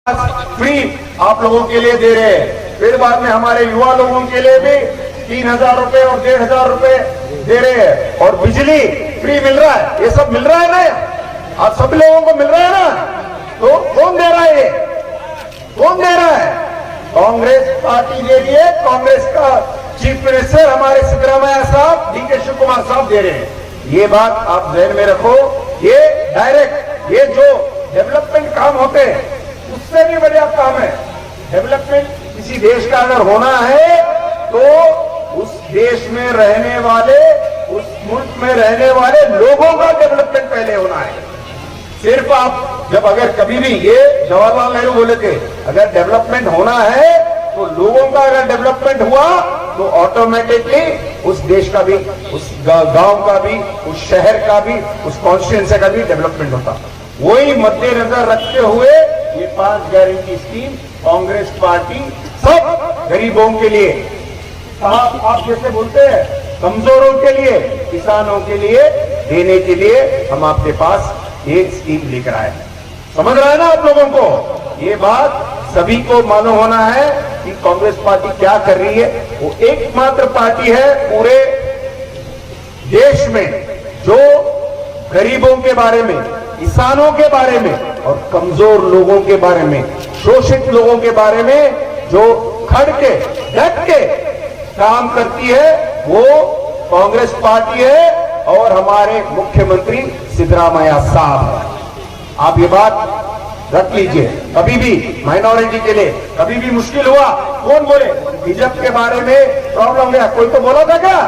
Free आप लोगों के लिए दे रहे हैं। फिर बाद में हमारे युवा लोगों के लिए भी 3,000 रुपए और 1,500 रुपए दे रहे हैं। और बिजली फ्री मिल रहा है। ये सब मिल रहा है ना, आप सब लोगों को मिल रहा है ना। तो कौन दे रहा है? ये कौन दे रहा है? कांग्रेस पार्टी दे रही है। कांग्रेस का चीफ मिनिस्टर हमारे सिद्धरामैया साहब, डीके शिव कुमार साहब दे रहे हैं। ये बात आप ध्यान में रखो। ये डायरेक्ट, ये जो डेवलपमेंट काम होते हैं उससे भी बढ़िया काम है। डेवलपमेंट किसी देश का अगर होना है तो उस देश में रहने वाले, उस मुल्क में रहने वाले लोगों का डेवलपमेंट पहले होना है। सिर्फ आप जब अगर कभी भी, ये जवाहरलाल नेहरू बोले थे, अगर डेवलपमेंट होना है तो लोगों का अगर डेवलपमेंट हुआ तो ऑटोमेटिकली उस देश का भी, उस गांव का भी, उस शहर का भी, उस कॉन्स्टिट्यूएंसी का भी डेवलपमेंट होता। वही मद्देनजर रखते हुए ये 5 गारंटी स्कीम कांग्रेस पार्टी सब गरीबों के लिए, आप जैसे बोलते हैं कमजोरों के लिए, किसानों के लिए देने के लिए हम आपके पास ये स्कीम लेकर आए हैं। समझ रहे हैं ना आप लोगों को? ये बात सभी को मालूम होना है कि कांग्रेस पार्टी क्या कर रही है। वो एकमात्र पार्टी है पूरे देश में जो गरीबों के बारे में, किसानों के बारे में और कमजोर लोगों के बारे में, शोषित लोगों के बारे में जो खड़ के डट के काम करती है वो कांग्रेस पार्टी है। और हमारे मुख्यमंत्री सिद्धरामैया साहब हैं। आप ये बात रख लीजिए। कभी भी माइनॉरिटी के लिए कभी भी मुश्किल हुआ, कौन बोले? हिजब के बारे में प्रॉब्लम गया, कोई तो बोला था क्या?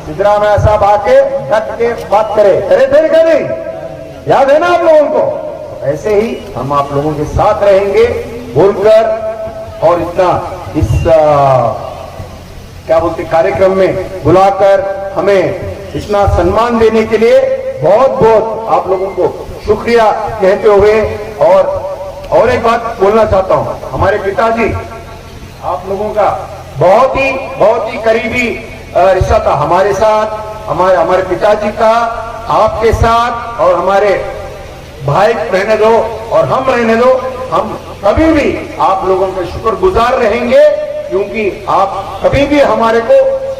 सिद्धरामैया साहब आके डट के बात करे थे क्या? नहीं याद है ना आप लोगों को? ऐसे ही हम आप लोगों के साथ रहेंगे बोलकर, और इतना इस क्या बोलते कार्यक्रम में बुलाकर हमें इतना सम्मान देने के लिए बहुत बहुत आप लोगों को शुक्रिया कहते हुए, और एक बात बोलना चाहता हूं। हमारे पिताजी आप लोगों का बहुत ही करीबी रिश्ता था हमारे साथ, हमारे पिताजी का आपके साथ, और हमारे भाई रहने दो और हम रहने दो, हम कभी भी आप लोगों के शुक्रगुजार रहेंगे, क्योंकि आप कभी भी हमारे को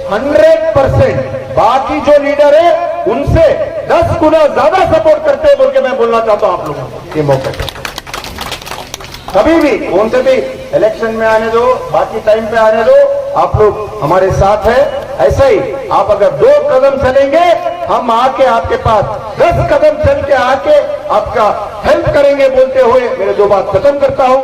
100% बाकी जो लीडर है उनसे 10 गुना ज्यादा सपोर्ट करते हैं बोल के मैं बोलना चाहता हूं आप लोगों को ये मौके पर। कभी भी कौन से भी इलेक्शन में आने दो, बाकी टाइम पे आने दो, आप लोग हमारे साथ है। ऐसा ही आप अगर 2 कदम चलेंगे, हम आके आपके पास 10 कदम चल के आके आपका हेल्प करेंगे बोलते हुए मेरे 2 बात खत्म करता हूं।